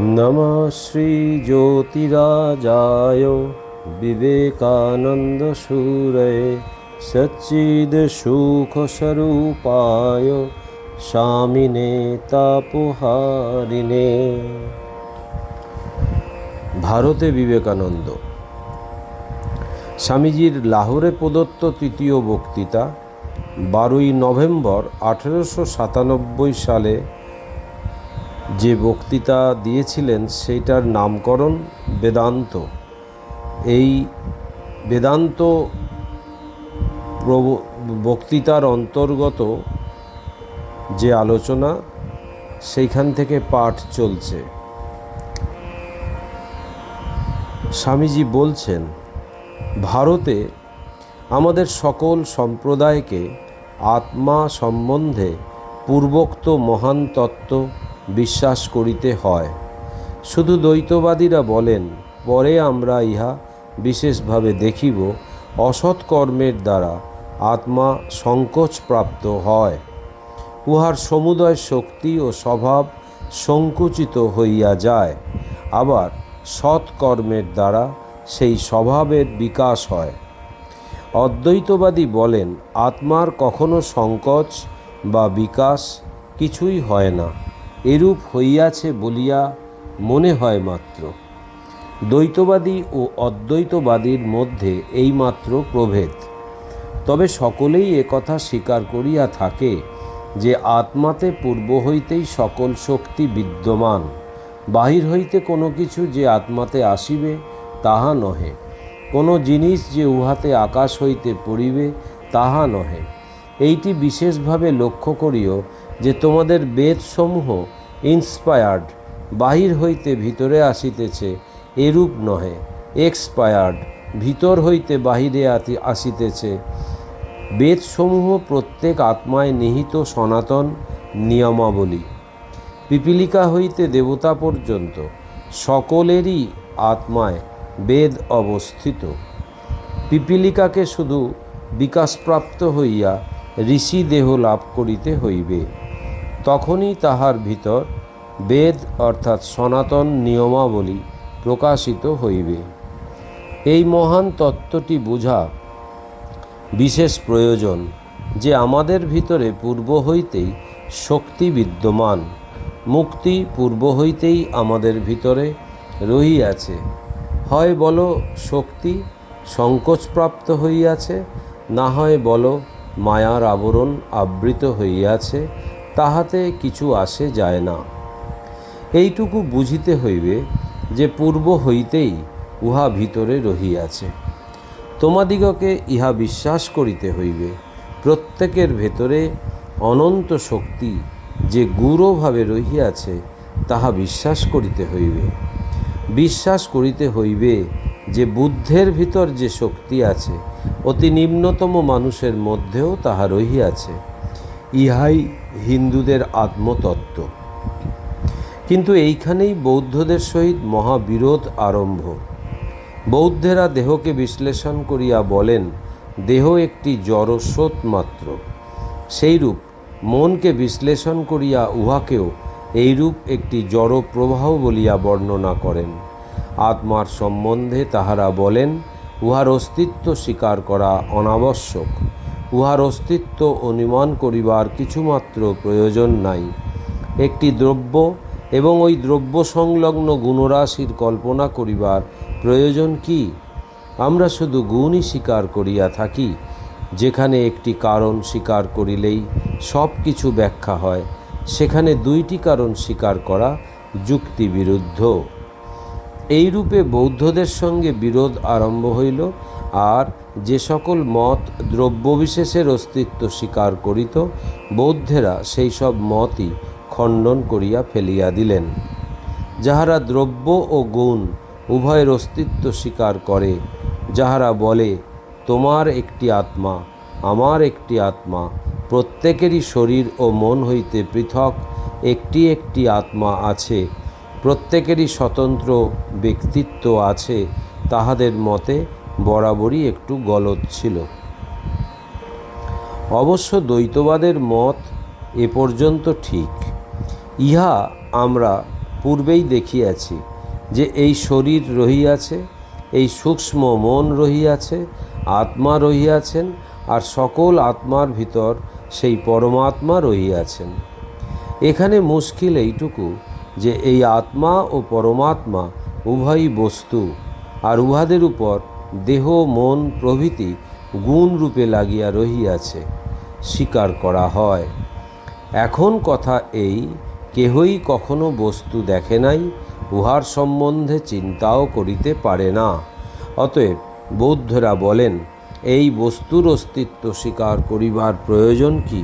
নমঃ শ্রী জ্যোতিরাজায় বিবেকানন্দ সুরয়ে সচ্চিদ সুখ স্বরূপায় স্বামিনে তাপহারিণে। ভারতে বিবেকানন্দ। স্বামীজির লাহোরে প্রদত্ত তৃতীয় বক্তৃতা 12ই নভেম্বর 1897 সালে যে বক্তৃতা দিয়েছিলেন সেইটার নামকরণ বেদান্ত। এই বেদান্ত বক্তৃতার অন্তর্গত যে আলোচনা সেইখান থেকে পাঠ চলছে। স্বামীজি বলছেন, ভারতে আমাদের সকল সম্প্রদায়কে আত্মা সম্বন্ধে পূর্বোক্ত মহান তত্ত্ব বিশ্বাস করিতে হয়। শুধু দ্বৈতবাদীরা বলেন, পরে আমরা ইহা বিশেষভাবে দেখিব, অসৎ কর্মের দ্বারা আত্মা সংকোচ প্রাপ্ত হয়, উহার সমুদয় শক্তি ও স্বভাব সংকুচিত হইয়া যায়। আবার সৎ কর্মের দ্বারা সেই স্বভাবের বিকাশ হয়। অদ্বৈতবাদী বলেন, আত্মার কখনো সংকোচ বা বিকাশ কিছুই হয় না, এরূপ হইয়াছে বলিয়া মনে হয় মাত্র। দ্বৈতবাদী ও অদ্বৈতবাদীর মধ্যে এইমাত্র প্রভেদ। তবে সকলেই একথা স্বীকার করিয়া থাকে যে আত্মাতে পূর্ব হইতেই সকল শক্তি বিদ্যমান। বাহির হইতে কোনো কিছু যে আত্মাতে আসিবে তাহা নহে, কোনো জিনিস যে উহাতে আকাশ হইতে পড়িবে তাহা নহে। এইটি বিশেষভাবে লক্ষ্য করিও যে তোমাদের বেদসমূহ ইন্সপায়ার্ড, বাহির হইতে ভিতরে আসিতেছে এরূপ নহে, এক্সপায়ার্ড, ভিতর হইতে বাহিরে আসিতেছে। বেদসমূহ প্রত্যেক আত্মায় নিহিত সনাতন নিয়মাবলী। পিপীলিকা হইতে দেবতা পর্যন্ত সকলেরই আত্মায় বেদ অবস্থিত। পিপীলিকাকে শুধু বিকাশপ্রাপ্ত হইয়া ঋষি দেহ লাভ করিতে হইবে, তখনই তাহার ভিতর বেদ অর্থাৎ সনাতন নিয়মাবলী প্রকাশিত হইবে। এই মহান তত্ত্বটি বুঝা বিশেষ প্রয়োজন যে আমাদের ভিতরে পূর্ব হইতেই শক্তি বিদ্যমান। মুক্তি পূর্ব হইতেই আমাদের ভিতরে রহিয়াছে। হয় বলো শক্তি সংকোচপ্রাপ্ত হইয়াছে, না হয় বলো মায়ার আবরণ আবৃত হইয়াছে, তাহাতে কিছু আসে যায় না। এইটুকু বুঝিতে হইবে যে পূর্ব হইতেই উহা ভিতরে রহিয়াছে। তোমাদিগকে ইহা বিশ্বাস করিতে হইবে, প্রত্যেকের ভেতরে অনন্ত শক্তি যে গূঢ়ভাবে রহিয়াছে তাহা বিশ্বাস করিতে হইবে। বিশ্বাস করিতে হইবে যে বুদ্ধের ভিতর যে শক্তি আছে, অতি নিম্নতম মানুষের মধ্যেও তাহা রহিয়াছে। ইহাই হিন্দুদের আত্মতত্ত্ব। কিন্তু এইখানেই বৌদ্ধদের সহিত মহাবিরোধ আরম্ভ। বৌদ্ধেরা দেহকে বিশ্লেষণ করিয়া বলেন, দেহ একটি জড়স্রোত মাত্র। সেইরূপ মনকে বিশ্লেষণ করিয়া উহাকেও এইরূপ একটি জড় প্রবাহ বলিয়া বর্ণনা করেন। আত্মার সম্বন্ধে তাহারা বলেন, উহার অস্তিত্ব স্বীকার করা অনাবশ্যক, উহার অস্তিত্ব অনুমান করিবার কিছুমাত্র প্রয়োজন নাই। একটি দ্রব্য এবং ওই দ্রব্য সংলগ্ন গুণরাশির কল্পনা করিবার প্রয়োজন কি? আমরা শুধু গুণই স্বীকার করিয়া থাকি। যেখানে একটি কারণ স্বীকার করিলেই সব কিছু ব্যাখ্যা হয়, সেখানে দুইটি কারণ স্বীকার করা যুক্তিবিরুদ্ধ। এইরূপে বৌদ্ধদের সঙ্গে বিরোধ আরম্ভ হইল। আর যে সকল মত দ্রব্যবিশেষের অস্তিত্ব স্বীকার করিত, বৌদ্ধেরা সেই সব মতই খণ্ডন করিয়া ফেলিয়া দিলেন। যাহারা দ্রব্য ও গুণ উভয়ের অস্তিত্ব স্বীকার করে, যাহারা বলে তোমার একটি আত্মা, আমার একটি আত্মা, প্রত্যেকেরই শরীর ও মন হইতে পৃথক একটি একটি আত্মা আছে, প্রত্যেকেরই স্বতন্ত্র ব্যক্তিত্ব আছে, তাহাদের মতে বরাবরই একটু গলদ ছিল। অবশ্য দ্বৈতবাদের মত এ পর্যন্ত ঠিক। ইহা আমরা পূর্বেই দেখিয়াছি যে এই শরীর রহিয়াছে, এই সূক্ষ্ম মন রহিয়াছে, আত্মা রহিয়াছেন, আর সকল আত্মার ভিতর সেই পরমাত্মা রহিয়াছেন। এখানে মুশকিল এইটুকু যে এই আত্মা ও পরমাত্মা উভয়ই বস্তু, আর উহাদের উপর দেহ মন প্রভৃতি গুণ রূপে লাগিয়া রহিয়াছে, স্বীকার করা হয়। এখন কথা এই, কেহই কখনো বস্তু দেখে নাই, উহার সম্বন্ধে চিন্তাও করিতে পারে না। অতএব বৌদ্ধরা বলেন, এই বস্তুর অস্তিত্ব স্বীকার করিবার প্রয়োজন কি?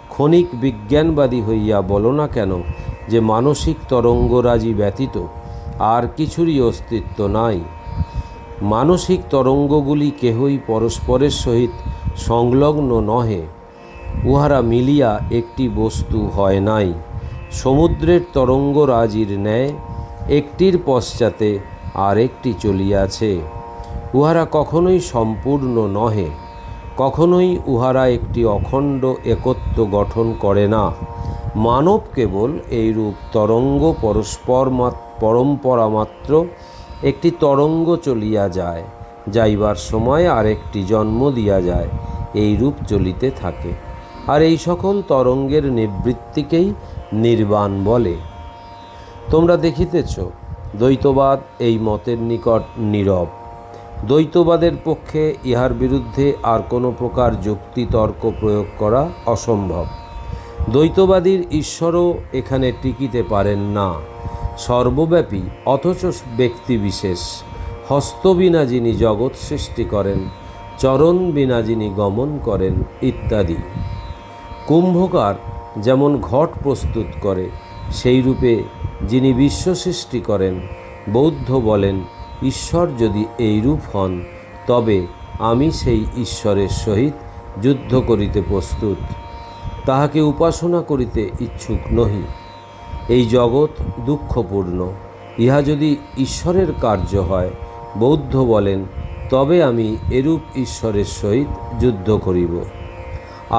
ক্ষণিক বিজ্ঞানবাদী হইয়া বলো না কেন যে মানসিক তরঙ্গরাজি ব্যতীত আর কিছুরই অস্তিত্ব নাই। মানসিক তরঙ্গগুলি কেহই পরস্পরের সহিত সংলগ্ন নহে, উহারা মিলিয়া একটি বস্তু হয় নাই। সমুদ্রের তরঙ্গরাজির ন্যায় একটির পশ্চাতে আর একটি চলিয়াছে। উহারা কখনোই সম্পূর্ণ নহে, কখনোই উহারা একটি অখণ্ড একত্ব গঠন করে না। মানব কেবল এইরূপ তরঙ্গ পরম্পরা মাত্র। একটি তরঙ্গ চলিয়া যায়, যাইবার সময় আরেকটি জন্ম দিয়া যায়, এইরূপ চলিতে থাকে। আর এই সকল তরঙ্গের নিবৃত্তিকেই নির্বাণ বলে। তোমরা দেখিতেছ, দ্বৈতবাদ এই মতের নিকট নীরব। দ্বৈতবাদের পক্ষে ইহার বিরুদ্ধে আর কোনো প্রকার যুক্তি তর্ক প্রয়োগ করা অসম্ভব। দ্বৈতবাদীর ঈশ্বরও এখানে টিকিতে পারেন না। সর্বব্যাপী অথচ ব্যক্তিবিশেষ, হস্ত বিনা যিনি জগৎ সৃষ্টি করেন, চরণ বিনা যিনি গমন করেন, ইত্যাদি। কুম্ভকার যেমন ঘট প্রস্তুত করে, সেই রূপে যিনি বিশ্ব সৃষ্টি করেন, বৌদ্ধ বলেন, ঈশ্বর যদি এইরূপ হন, তবে আমি সেই ঈশ্বরের সহিত যুদ্ধ করিতে প্রস্তুত, তাহাকে উপাসনা করিতে ইচ্ছুক নহি। এই জগৎ দুঃখপূর্ণ, ইহা যদি ঈশ্বরের কার্য হয়, বৌদ্ধ বলেন, তবে আমি এরূপ ঈশ্বরের সহিত যুদ্ধ করিব।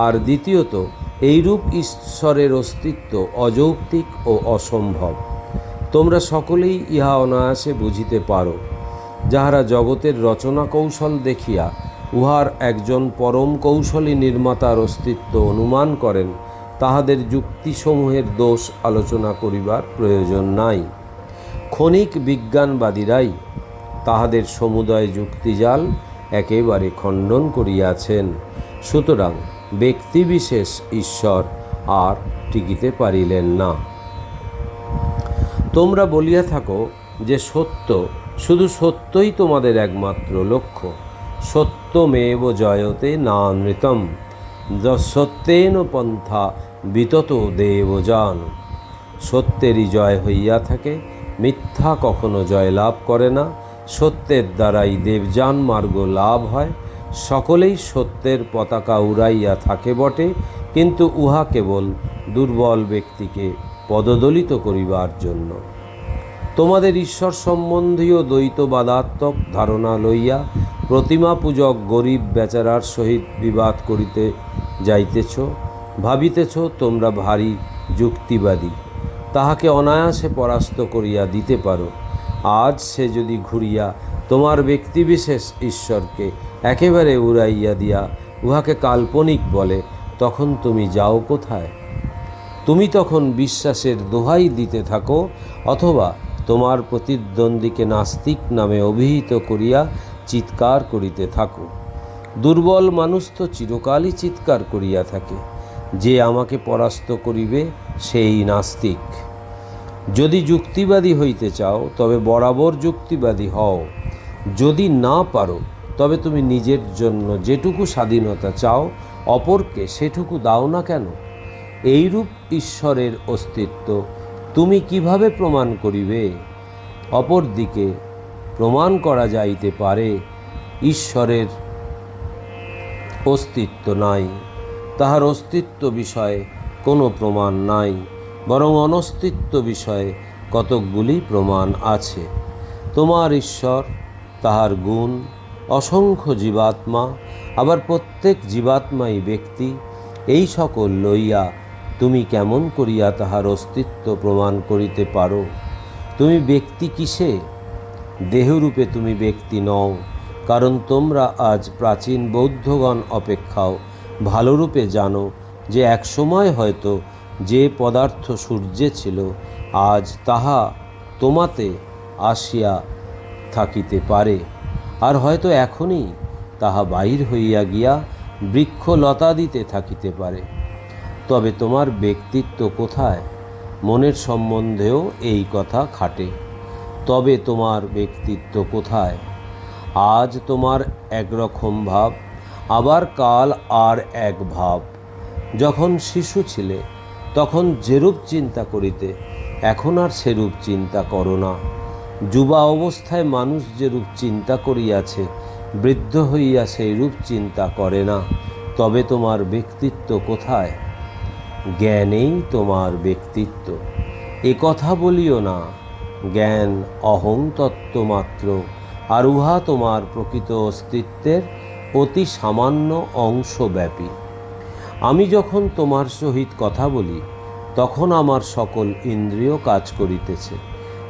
আর দ্বিতীয়ত, এইরূপ ঈশ্বরের অস্তিত্ব অযৌক্তিক ও অসম্ভব। তোমরা সকলেই ইহা অনায়াসে বুঝিতে পারো। যাহারা জগতের রচনা কৌশল দেখিয়া উহার একজন পরম কৌশলী নির্মাতার অস্তিত্ব অনুমান করেন, তাহাদের যুক্তিসমূহের দোষ আলোচনা করিবার প্রয়োজন নাই। ক্ষণিক বিজ্ঞানবাদীরাই তাহাদের সমুদয় যুক্তিজাল একেবারে খণ্ডন করিয়াছেন। সুতরাং ব্যক্তিবিশেষ ঈশ্বর আর টিকিতে পারিলেন না। তোমরা বলিয়া থাকো যে সত্য, শুধু সত্যই তোমাদের একমাত্র লক্ষ্য। সত্যমেব জয়তে নানৃতম, সত্যেন পন্থা বিতত দেবযান। সত্যেরই জয় হইয়া থাকে, মিথ্যা কখনো জয় লাভ করে না। সত্যের দ্বারাই দেবযান মার্গ লাভ হয়। সকলেই সত্যের পতাকা উড়াইয়া থাকে বটে, কিন্তু উহা কেবল দুর্বল ব্যক্তিকে পদদলিত করিবার জন্য। তোমাদের ঈশ্বর সম্বন্ধীয় দ্বৈতবাদাত্মক ধারণা লইয়া প্রতিমা পূজক গরিব বেচারার সহিত বিবাদ করিতে যাইতেছ। ভাবিতেছ তোমরা ভারী যুক্তিবাদী, তাহাকে অনায়াসে পরাস্ত করিয়া দিতে পারো। আজ সে যদি ঘুরিয়া তোমার ব্যক্তিবিশেষ ঈশ্বরকে একেবারে উড়াইয়া দিয়া উহাকে কাল্পনিক বলে, তখন তুমি যাও কোথায়? তুমি তখন বিশ্বাসের দোহাই দিতে থাকো, অথবা তোমার প্রতিদ্বন্দ্বীকে নাস্তিক নামে অভিহিত করিয়া চিৎকার করিতে থাকো। দুর্বল মানুষ তো চিরকালই চিৎকার করিয়া থাকে, যে আমাকে পরাস্ত করিবে সেই নাস্তিক। যদি যুক্তিবাদী হইতে চাও, তবে বরাবর যুক্তিবাদী হও। যদি না পারো, তবে তুমি নিজের জন্য যেটুকু স্বাধীনতা চাও, অপরকে সেটুকু দাও না কেন? এইরূপ ঈশ্বরের অস্তিত্ব তুমি কিভাবে প্রমাণ করিবে? অপরদিকে প্রমাণ করা যাইতে পারে ঈশ্বরের অস্তিত্ব নাই, তাহার অস্তিত্ব বিষয়ে কোনো প্রমাণ নাই, বরং অনস্তিত্ব বিষয়ে কতকগুলি প্রমাণ আছে। তোমার ঈশ্বর, তাহার গুণ, অসংখ্য জীবাত্মা, আবার প্রত্যেক জীবাত্মাই ব্যক্তি, এই সকল লইয়া তুমি কেমন করিয়া তাহার অস্তিত্ব প্রমাণ করিতে পারো? তুমি ব্যক্তি কিসে? দেহরূপে তুমি ব্যক্তি নও, কারণ তোমরা আজ প্রাচীন বৌদ্ধগণ অপেক্ষাও ভালোরূপে জানো যে একসময় হয়তো যে পদার্থ সূর্যে ছিল, আজ তাহা তোমাতে আসিয়া থাকিতে পারে, আর হয়তো এখনই তাহা বাহির হইয়া গিয়া বৃক্ষলতাদিতে থাকিতে পারে। তবে তোমার ব্যক্তিত্ব কোথায়? মনের সম্বন্ধেও এই কথা খাটে। তবে তোমার ব্যক্তিত্ব কোথায়? আজ তোমার একরকম ভাব, আবার কাল আর এক ভাব। যখন শিশু ছিলে তখন যেরূপ চিন্তা করিতে, এখন আর সেরূপ চিন্তা করো না। যুবা অবস্থায় মানুষ যেরূপ চিন্তা করিয়াছে, বৃদ্ধ হইয়া সেইরূপ চিন্তা করে না। তবে তোমার ব্যক্তিত্ব কোথায়? জ্ঞানেই তোমার ব্যক্তিত্ব। এ কথা বলিও না। জ্ঞান অহং তত্ত্ব মাত্র, আর উহা তোমার প্রকৃত অস্তিত্বের অতি সামান্য অংশব্যাপী। আমি যখন তোমার সহিত কথা বলি, তখন আমার সকল ইন্দ্রিয় কাজ করিতেছে,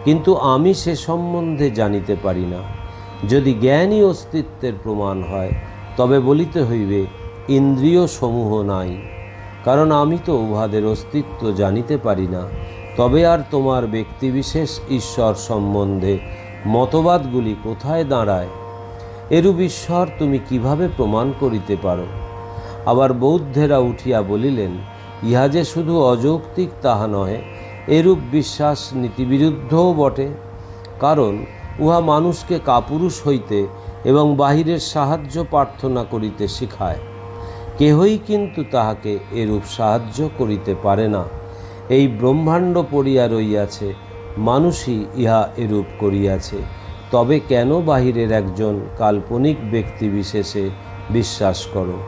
কিন্তু আমি সে সম্বন্ধে জানিতে পারি না। যদি জ্ঞানই অস্তিত্বের প্রমাণ হয়, তবে বলিতে হইবে ইন্দ্রিয় সমূহ নাই, কারণ আমি তো উহাদের অস্তিত্ব জানিতে পারি না। তবে আর তোমার ব্যক্তিবিশেষ ঈশ্বর সম্বন্ধে মতবাদগুলি কোথায় দাঁড়ায়? এরূপ ঈশ্বর তুমি কিভাবে প্রমাণ করিতে পারো? আবার বৌদ্ধেরা উঠিয়া বলিলেন, ইহা যে শুধু অযৌক্তিক তাহা নহে, এরূপ বিশ্বাস নীতিবিরুদ্ধও বটে, কারণ উহা মানুষকে কাপুরুষ হইতে এবং বাহিরের সাহায্য প্রার্থনা করিতে শিখায়। কেহই কিন্তু তাহাকে এরূপ সাহায্য করিতে পারে না। এই ব্রহ্মাণ্ড পড়িয়া রইয়াছে, মানুষই ইহা এরূপ করিয়াছে। তবে কেন বাহিরের একজন কাল্পনিক ব্যক্তি বিশেষে বিশ্বাস করো,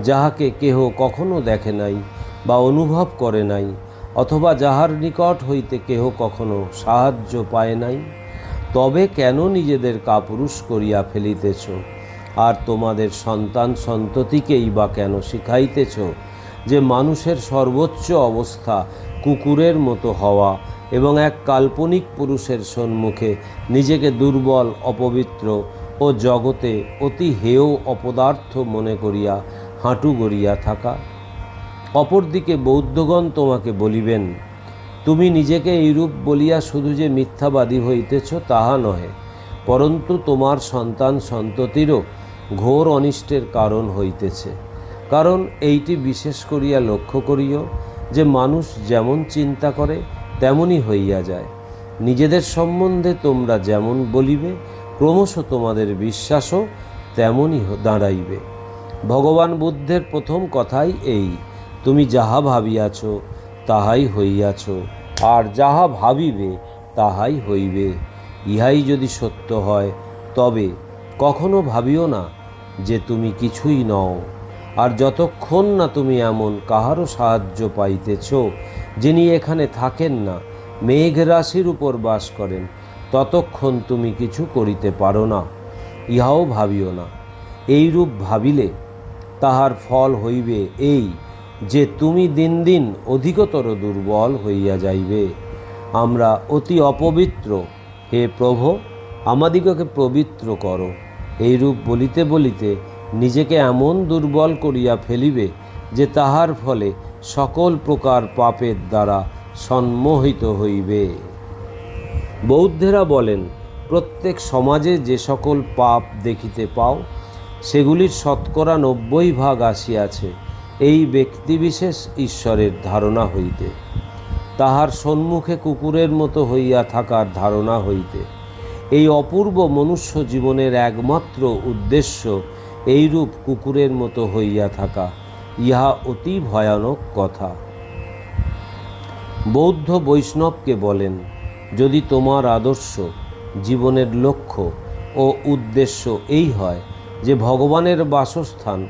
যাহাকে কেহ কখনো দেখে নাই বা অনুভব করে নাই, অথবা যাহার নিকট হইতে কেহ কখনো সাহায্য পায় নাই? তবে কেন নিজেদের কাপুরুষ করিয়া ফেলিতেছ, আর তোমাদের সন্তান সন্ততিকেই বা কেন শিখাইতেছ যে মানুষের সর্বোচ্চ অবস্থা কুকুরের মতো হওয়া এবং এক কাল্পনিক পুরুষের সম্মুখে নিজেকে দুর্বল, অপবিত্র ও জগতে অতি হেয় অপদার্থ মনে করিয়া হাঁটু গড়িয়া থাকা? অপরদিকে বৌদ্ধগণ তোমাকে বলিবেন, তুমি নিজেকে এইরূপ বলিয়া শুধু যে মিথ্যাবাদী হইতেছ তাহা নহে, পরন্তু তোমার সন্তান সন্ততিরও ঘোর অনিষ্টের কারণ হইতেছে। কারণ এইটি বিশেষ করিয়া লক্ষ্য করিও যে মানুষ যেমন চিন্তা করে তেমনই হইয়া যায়। নিজেদের সম্বন্ধে তোমরা যেমন বলিবে, ক্রমশ তোমাদের বিশ্বাসও তেমনই দাঁড়াইবে। ভগবান বুদ্ধের প্রথম কথাই এই, তুমি যাহা ভাবিয়াছ তাহাই হইয়াছ, আর যাহা ভাবিবে তাহাই হইবে। ইহাই যদি সত্য হয়, তবে কখনো ভাবিও না যে তুমি কিছুই নও। আর যতক্ষণ না তুমি এমন কাহারও সাহায্য পাইতেছ, যিনি এখানে থাকেন না, মেঘ রাশির উপর বাস করেন, ততক্ষণ তুমি কিছু করিতে পারো না। ইহাও ভাবিও না। এইরূপ ভাবিলে তাহার ফল হইবে এই যে তুমি দিন দিন অধিকতর দুর্বল হইয়া যাইবে। আমরা অতি অপবিত্র, হে প্রভু, আমাদিগকে পবিত্র করো। এইরূপ বলিতে বলিতে নিজেকে এমন দুর্বল করিয়া ফেলিবে যে তাহার ফলে সকল প্রকার পাপের দ্বারা সম্মোহিত হইবে। বৌদ্ধেরা বলেন, প্রত্যেক সমাজে যে সকল পাপ দেখিতে পাও, সেগুলির শতকরা 90% আসিয়াছে এই ব্যক্তিবিশেষ ঈশ্বরের ধারণা হইতে, তাহার সম্মুখে কুকুরের মতো হইয়া থাকার ধারণা হইতে। এই অপূর্ব মনুষ্য জীবনের একমাত্র উদ্দেশ্য এইরূপ কুকুরের মতো হইয়া থাকা। ইহা অতি ভয়ানক কথা। বৌদ্ধ বৈষ্ণবকে বলেন, যদি তোমার আদর্শ জীবনের লক্ষ্য ও উদ্দেশ্য এই হয় যে ভগবানের বাসস্থান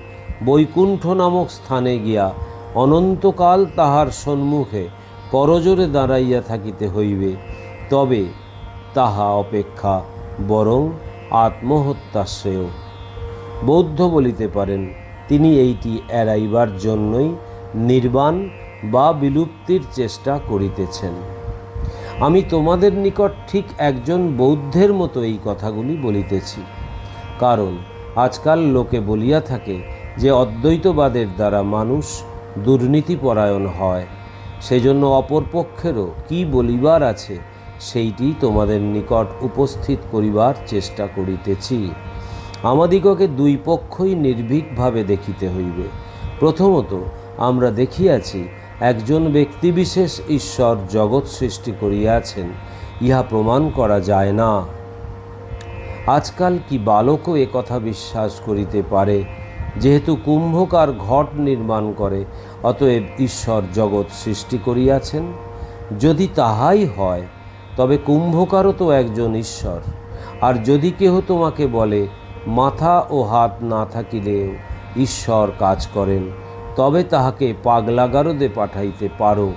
বৈকুণ্ঠ নামক স্থানে গিয়া অনন্তকাল তাহার সম্মুখে করজোড়ে দাঁড়াইয়া থাকিতে হইবে, তবে তাহা অপেক্ষা বরং আত্মহত্যা শ্রেয়। বৌদ্ধ বলিতে পারেন, তিনি এইটি এড়াইবার জন্যই নির্বাণ বা বিলুপ্তির চেষ্টা করিতেছেন। আমি তোমাদের নিকট ঠিক একজন বৌদ্ধের মতো এই কথাগুলি বলিতেছি। কারণ আজকাল লোকে বলিয়া থাকে যে অদ্বৈতবাদের দ্বারা মানুষ দুর্নীতিপরায়ণ হয়, সেজন্য অপর পক্ষেরও কি বলিবার আছে সেইটি তোমাদের নিকট উপস্থিত করিবার চেষ্টা করিতেছি। আমাদিগকে দুই পক্ষই নির্ভীকভাবে দেখিতে হইবে। প্রথমত আমরা দেখিয়াছি একজন ব্যক্তিবিশেষ ঈশ্বর জগৎ সৃষ্টি করিয়াছেন, ইহা প্রমাণ করা যায় না। আজকাল কি বালকও এ কথা বিশ্বাস করিতে পারে? যেহেতু কুম্ভকার ঘট নির্মাণ করে, অতএব ঈশ্বর জগৎ সৃষ্টি করিয়াছেন। যদি তাহাই হয়, তবে কুম্ভকারও তো একজন ঈশ্বর। আর যদি কেহ তোমাকে বলে মাথা ও হাত না থাকিলেও ঈশ্বর কাজ করেন, তবে তাহাকে পাগলাগারদে পাঠাইতে পারো।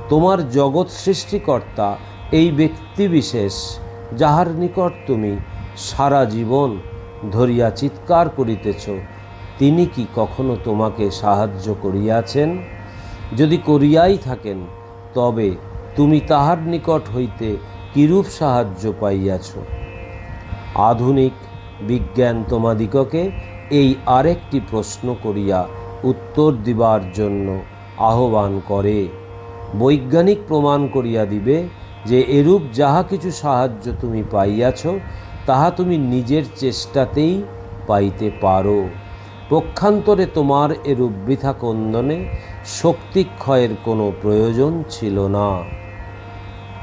তোমার জগৎ সৃষ্টিকর্তা এই ব্যক্তিবিশেষ, যাহার নিকট তুমি সারা জীবন ধরিয়া চিৎকার করিতেছ, তিনি কি কখনো তোমাকে সাহায্য করিয়াছেন? যদি করিয়াই থাকেন, তবে তুমি তাহার নিকট হইতে কিরূপ সাহায্য পাইয়াছ? আধুনিক বিজ্ঞান তোমাদিগকে এই আরেকটি প্রশ্ন করিয়া উত্তর দিবার জন্য আহ্বান করে। বৈজ্ঞানিক প্রমাণ করিয়া দিবে যে এরূপ যাহা কিছু সাহায্য তুমি পাইয়াছ, তাহা তুমি নিজের চেষ্টাতেই পাইতে পারো। পক্ষান্তরে তোমার এরূপ বৃথা কন্দনে শক্তিক্ষয়ের কোনো প্রয়োজন ছিল না।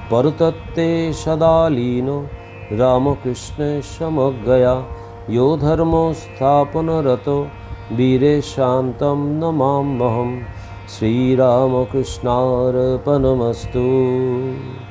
পরতত্ত্বে সদা লীন রামকৃষ্ণে সমজ্ঞয়া यो धर्मो स्थापनरतो वीरे शान्तं नमाम्यहं। श्रीरामकृष्णार्पणमस्तु।